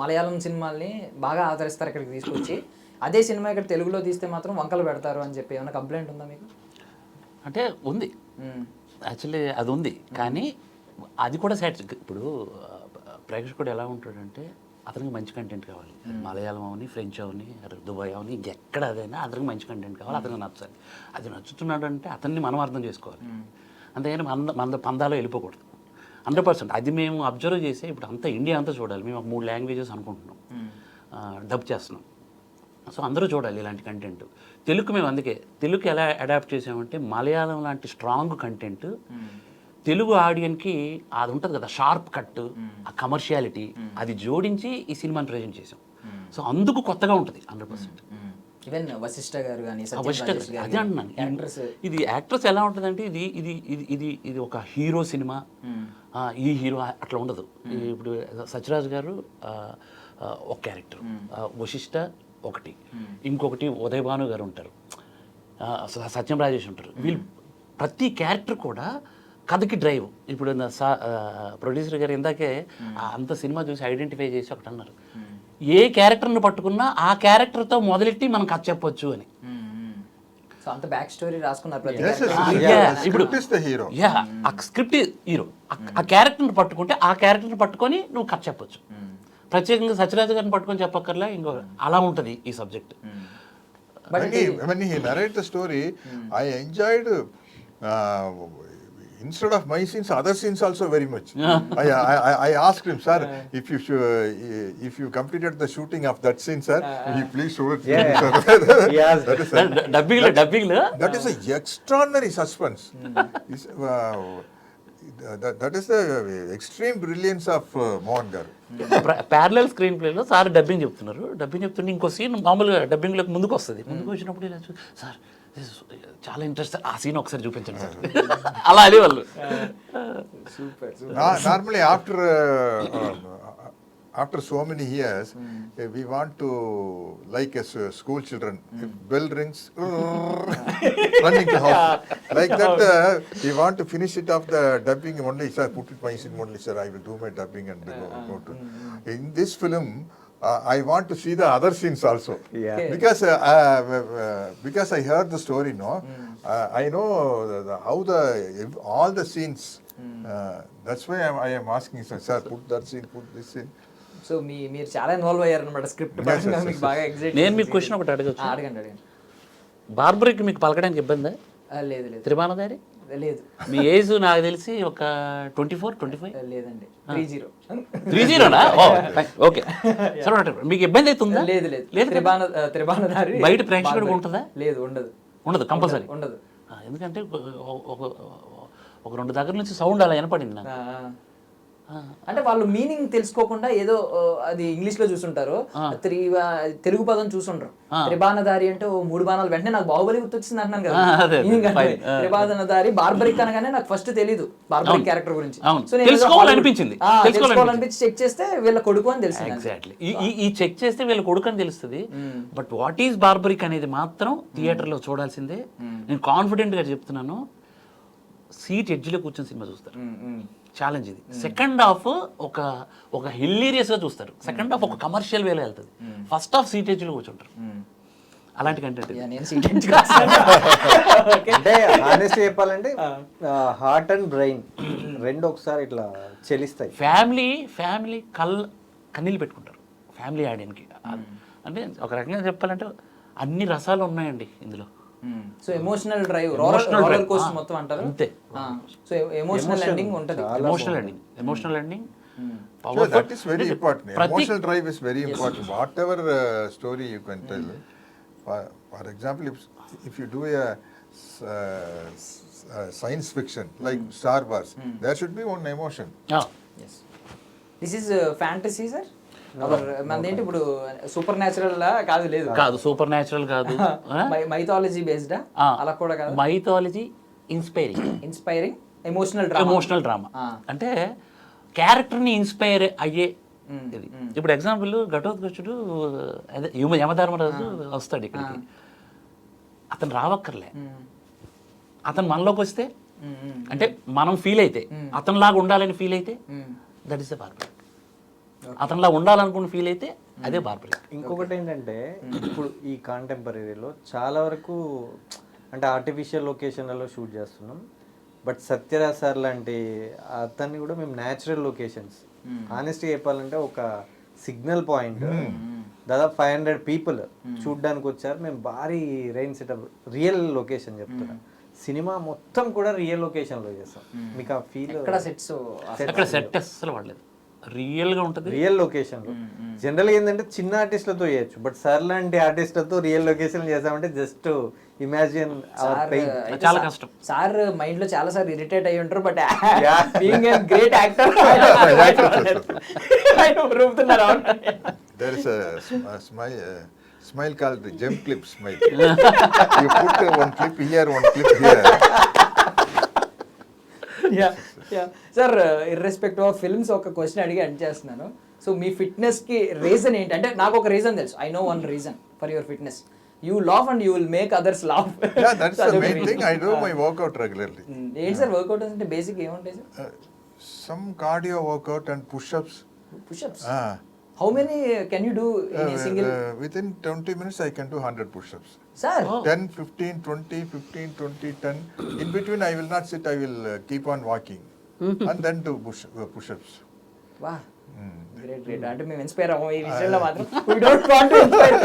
మలయాళం సినిమాల్ని బాగా ఆదరిస్తారు ఇక్కడికి తీసుకొచ్చి, అదే సినిమా ఇక్కడ తెలుగులో తీస్తే మాత్రం వంకలు పెడతారు అని చెప్పి ఏమైనా కంప్లైంట్ ఉందా మీకు? అంటే ఉంది, యాక్చువల్లీ అది ఉంది. కానీ అది కూడా ఇప్పుడు ప్రేక్షకుడు ఎలా ఉంటాడంటే అతనికి మంచి కంటెంట్ కావాలి. మలయాళం అవని, ఫ్రెంచ్ అవని, దుబాయ్ అవని, ఇంకెక్కడ అదైనా అతనికి మంచి కంటెంట్ కావాలి, అతనికి నచ్చాలి. అది నచ్చుతున్నాడు అంటే అతన్ని మనం అర్థం చేసుకోవాలి. అంతేగాని మన పందాలో వెళ్ళిపోకూడదు. 100%. అది మేము అబ్జర్వ్ చేసి ఇప్పుడు అంతా ఇండియా అంతా చూడాలి. మేము ఒక 3 లాంగ్వేజెస్ అనుకుంటున్నాం, డబ్ చేస్తున్నాం. సో అందరూ చూడాలి ఇలాంటి కంటెంట్. తెలుగు మేము అందుకే తెలుగుకి ఎలా అడాప్ట్ చేసామంటే మలయాళం లాంటి స్ట్రాంగ్ కంటెంట్ తెలుగు ఆడియన్కి అది ఉంటుంది కదా, షార్ప్ కట్, ఆ కమర్షియాలిటీ, అది జోడించి ఈ సినిమాని ప్రజెంట్ చేసాం. సో అందుకు కొత్తగా ఉంటుంది 100%. ఈవెన్ వశిష్ఠ గారు కానీ అదే అంటున్నాను. ఇది యాక్ట్రెస్ ఎలా ఉంటుందంటే ఇది ఇది ఇది ఇది ఇది ఒక హీరో సినిమా, ఈ హీరో అట్లా ఉండదు. ఇప్పుడు సత్యరాజ్ గారు ఒక క్యారెక్టర్, వశిష్ఠ ఒకటి, ఇంకొకటి ఉదయ్ భాను గారు ఉంటారు, సత్యం రాజేష్ ఉంటారు. వీళ్ళు ప్రతి క్యారెక్టర్ కూడా కథకి డ్రైవ్. ఇప్పుడు ప్రొడ్యూసర్ గారు ఇందాకే అంత సినిమా చూసి ఐడెంటిఫై చేసి ఒకటి అన్నారు, ఏ క్యారెక్టర్ని పట్టుకున్నా ఆ క్యారెక్టర్తో మొదలెట్టి మనం కథ చెప్పొచ్చు అని. సో అంత బ్యాక్ స్టోరీ రాసుకున్నారు. ఇప్పుడు ఆ స్క్రిప్ట్ హీరో, ఆ క్యారెక్టర్ని పట్టుకుంటే ఆ క్యారెక్టర్ని పట్టుకొని నువ్వు కథ చెప్పొచ్చు. ప్రత్యేకంగా సత్యరాజ్ గారిని పట్టుకొని చెప్పక్కర్లే, ఇంకో అలా ఉంటుంది ఈ subject. When he narrated the story, I enjoyed instead of my scenes, other scenes also very much. I asked him, sir, if you completed the shooting of that scene, sir, you please show it to me, sir. That is an extraordinary suspense. That is the extreme brilliance of Mohan garu. Parallel screen ప్లేలో సార్ డబ్బింగ్ చెప్తున్నారు. డబ్బింగ్ చెప్తుంటే ఇంకో సీన్ మామూలుగా డబ్బింగ్లోకి ముందుకు వస్తుంది. ముందుకు వచ్చినప్పుడు ఇలా సార్ చాలా ఇంట్రెస్ట్, ఆ సీన్ ఒకసారి చూపించండి సార్, అలా అనేవాళ్ళు. Normally after so many years, we want to, like as school children, if bell rings, running to house. Like that, we want to finish it off the dubbing only. Sir, put it my scene only, sir. I will do my dubbing and go to. In this film, I want to see the other scenes also. Because I heard the story, no? I know how all the scenes. That's why I am asking, sir, put that scene, put this scene. So మీరు చాలా ఇన్వాల్వ్ అయ్యారు అనమాట స్క్రిప్ట్ పరంగా. మీకు బాగా ఎగ్జైట్. నేను మీకు క్వశ్చన్ ఒకటి అడగచ్చు? అడగండి. బార్బరీకి మీకు పలకడానికి ఇబ్బందా? లేదు లేదు. త్రిబాణధారి లేదు. మీ ఏజ్ నాకు తెలిసి ఒక 24-25. లేదండి, 30. 30నా? ఓకే. సరే, మీకు ఇబ్బంది అవుతుందా? లేదు లేదు లేదు. త్రిబాణధారి బయట ప్రేక్షకుడికి ఉంటుందా? లేదు, ఉండదు. ఉండదు, కంపల్సరీ ఉండదు. ఎందుకంటే ఒక 2 దగ్గర నుంచి సౌండ్ అలా వినపడింది నాకు. అంటే వాళ్ళు మీనింగ్ తెలుసుకోకుండా ఏదో అది ఇంగ్లీష్ లో చూసుంటారు, తెలుగు పదం చూసుంటారు. త్రిబాణధారి అంటే 3 బాణాలు, వెంటనే నాకు బాహుబలి గుర్తొచ్చింది అంటున్నాను కదా. త్రిబాణధారి బార్బరిక్ అనగానే నాకు ఫస్ట్ తెలీదు బార్బరిక్ క్యారెక్టర్ గురించి. సో తెలుసుకోవాలనిపించింది చెక్ చేస్తే వీళ్ళ కొడుకు అని తెలిసింది. ఎగ్జాక్ట్లీ, ఈ చెక్ చేస్తే వీళ్ళ కొడుకు అని తెలుస్తుంది. బట్ వాట్ ఈస్ బార్బరిక్ అనేది మాత్రం థియేటర్ లో చూడాల్సిందే. నేను కాన్ఫిడెంట్ గా చెప్తున్నాను. సీట్ ఎడ్జ్లో కూర్చొని సినిమా చూస్తారు. ఛాలెంజ్ ఇది. సెకండ్ హాఫ్ ఒక హిల్లీరియస్ గా చూస్తారు. సెకండ్ హాఫ్ ఒక కమర్షియల్ వేలో వెళ్తుంది. ఫస్ట్ హాఫ్ సీట్ ఎడ్జ్లో కూర్చుంటారు. అలాంటి కంటెంట్. అంటే హానెస్ట్ చెప్పాలంటే హార్ట్ అండ్ బ్రెయిన్ రెండు ఒకసారి ఇట్లా చెలిస్తాయి. ఫ్యామిలీ కన్నీళ్ళు పెట్టుకుంటారు ఫ్యామిలీ ఆడియన్కి. అంటే ఒక రకంగా చెప్పాలంటే అన్ని రసాలు ఉన్నాయండి ఇందులో. So emotional drive, roller coaster మొత్తం అంటారు అంతే. సో ఎమోషనల్ ఎండింగ్ ఉంటది. Emotional ending. So that is very important. Emotional drive is very important. Whatever story you can tell. For example, if you do a science fiction like Star Wars, there should be one emotion. Yes. This is fantasy, sir. మనదేంటి ఇప్పుడు సూపర్ న్యాచురల్ కాదు? లేదు కాదు, సూపర్ న్యాచురల్ కాదు, మైథాలజీ బేస్డ్ అలా కూడా కాదు. Mythology inspiring emotional drama. అంటే క్యారెక్టర్ని ఇన్స్పైర్ అయ్యే ఇది. ఇప్పుడు ఎగ్జాంపుల్ ఘటోత్కచుడు, అదే యమధర్మరాజు వస్తాడు ఇక్కడికి. అతను రావక్కర్లే, అతను మనలోకి వస్తే, అంటే మనం ఫీల్ అయితే, అతనిలాగా ఉండాలని ఫీల్ అయితే, దట్ ఈస్ ద బార్బరీ. అతనిలా ఉండాలనుకుని ఫీల్ అయితే అదే బార్బరీ. ఇంకొకటి ఏంటంటే ఇప్పుడు ఈ కాంటెంపరీలో చాలా వరకు అంటే ఆర్టిఫిషియల్ లొకేషన్లలో షూట్ చేస్తున్నాం. బట్ సత్యరాజ్ సార్ లాంటి అతన్ని కూడా మేము న్యాచురల్ లొకేషన్స్, ఆనెస్ట్గా చెప్పాలంటే ఒక సిగ్నల్ పాయింట్ దాదాపు 500 పీపుల్ చూడ్డానికి వచ్చారు. మేము భారీ రైన్ సెటప్, రియల్ లొకేషన్ చెప్తున్నా, సినిమా మొత్తం కూడా రియల్ లొకేషన్ లో చేస్తాం. మీకు ఆ ఫీల్ ఎక్కడ సెట్స్ అక్కడ సెట్ అస్సలు వాడలేదు, రియల్గా ఉంటుంది. రియల్ లొకేషన్ లో జనరల్ గా ఏంటంటే చిన్న ఆర్టిస్టులతో చేయొచ్చు, బట్ సార్ లాంటి ఆర్టిస్టులతో రియల్ లొకేషన్ చేసామంటే జస్ట్ ఇమాజిన్ అవర్ పెయిన్. చాలా కష్టం. సార్ మైండ్ లో చాలా సార్ ఇరిటేట్ అయ్యి ఉంటారు, but being a great actor There is a smile called the gem clip smile. You put one clip here, one clip here. Sir irrespective of films ఒక క్వశ్చన్ అడిగి ఎండ్ చేస్తున్నాను. సో మీ ఫిట్నెస్ కి రీజన్ ఏంటి అంటే, నాకు ఒక రీజన్ తెలుసు, I know one reason for your fitness. You laugh and you will make others laugh. Yeah, that's the main thing. I do my workout regularly. ఏంటి సార్ వర్కౌట్ అంటే బేసిక్ ఏముంటాయి sir? Some cardio workout and push-ups. Push-ups. Ah. How many can you do in a single? Within 20 minutes, I can do 100 push-ups. Sir 10, 15, 20, 15, 20, 10. In between, I will not sit. I will keep on walking. And then do push-ups. వా గ్రేట్ గ్రేట్. అంటే మేము ఇన్స్పైర్ అవ్వం ఈ విషయంలో మాత్రం. We don't want to inspire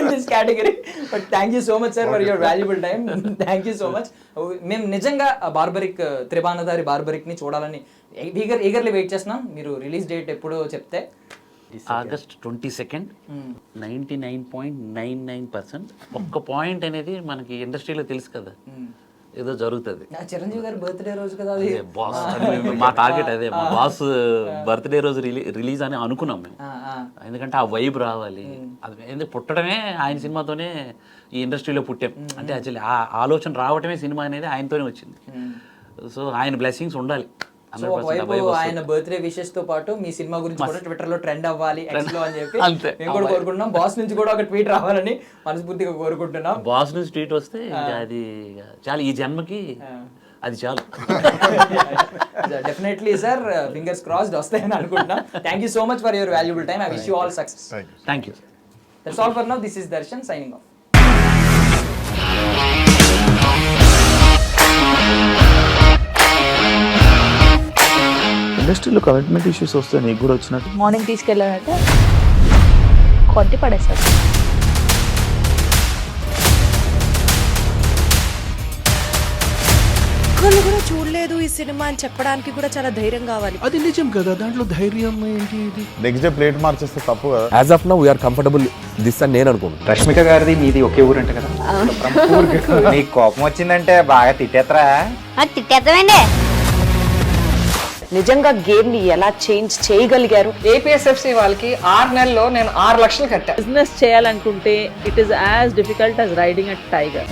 in this category. But thank you so much sir for your valuable time. Thank you so much. మేము నిజంగా బార్బరిక్ త్రిబాణధారి బార్బరిక్ ని చూడాలని ఈగర్లీ వెయిట్ చేస్తున్నాం. మీరు రిలీజ్ డేట్ ఎప్పుడు చెప్తే? August 22nd. 99.99%. ఒక్క పాయింట్ అనేది మనకి ఇండస్ట్రీలో తెలుసు కదా, ఏదో జరుగుతుంది. చిరంజీవి గారి బర్త్డే రోజు కదా అది. బాస్ మా టార్గెట్ అదే, మా బాస్ బర్త్డే రోజు రిలీజ్ అని అనుకున్నాం మేము. ఎందుకంటే ఆ వైబ్ రావాలి, అది ఎందుకు పుట్టడమే ఆయన సినిమాతోనే ఈ ఇండస్ట్రీలో పుట్టాం. అంటే యాక్చువల్లీ ఆ ఆలోచన రావటమే సినిమా అనేది ఆయనతోనే వచ్చింది. సో ఆయన బ్లెస్సింగ్స్ ఉండాలి. సో ఒకవైపు ఆయన బర్త్డే విషెస్ తో పాటు మీ సినిమా గురించి కూడా ట్విట్టర్ లో ట్రెండ్ అవ్వాలి X లో అని చెప్పి మేము కూడా కోరుకుంటున్నాం. బాస్ నుంచి కూడా ఒక ట్వీట్ రావాలని మనస్ఫూర్తిగా కోరుకుంటున్నాం. బాస్ నుంచి ట్వీట్ వస్తే అది చాలా, ఈ జన్మకి అది చాలు. డెఫినెట్లీ సార్, ఫింగర్స్ క్రాస్డ్ వస్తాయని అనుకుంటున్నాం. Thank you so much for your valuable time. I wish you all success. Thank you. That's all for now. This is Darshan signing off. ఇండస్ట్రీలో కమిట్మెంట్ ఇష్యూస్ వస్తే నీకు కూడా వచ్చినట్టు? మార్నింగ్ తీసుకెళ్ళానంటే కొట్టి పడేస్తారు. ఒక్కళ్ళు కూడా చూడలేదు ఈ సినిమా అని చెప్పడానికి కూడా చాలా ధైర్యం కావాలి. అది నిజం కదా, దాంట్లో ధైర్యం ఏంటి? నెక్స్ట్ డే ప్లేట్ మార్చేస్తే తప్పు కదా. As of now we're comfortable this అని నేను అనుకుంటున్నాను. రష్మిక గారిది మీది ఒకే ఊరు అంట కదా? నీకు కోపం వచ్చిందంటే బాగా తిట్టేత్తరా? తిట్టేద్దామండి. నిజంగా గేమ్ ని ఎలా చేంజ్ చేయగలిగారు? ఏపీఎస్ఎఫ్సి వాళ్ళకి 6 నెలల్లో నేను 6 లక్షలు కట్టా. బిజినెస్ చేయాలనుకుంటే it is as difficult as riding a tiger.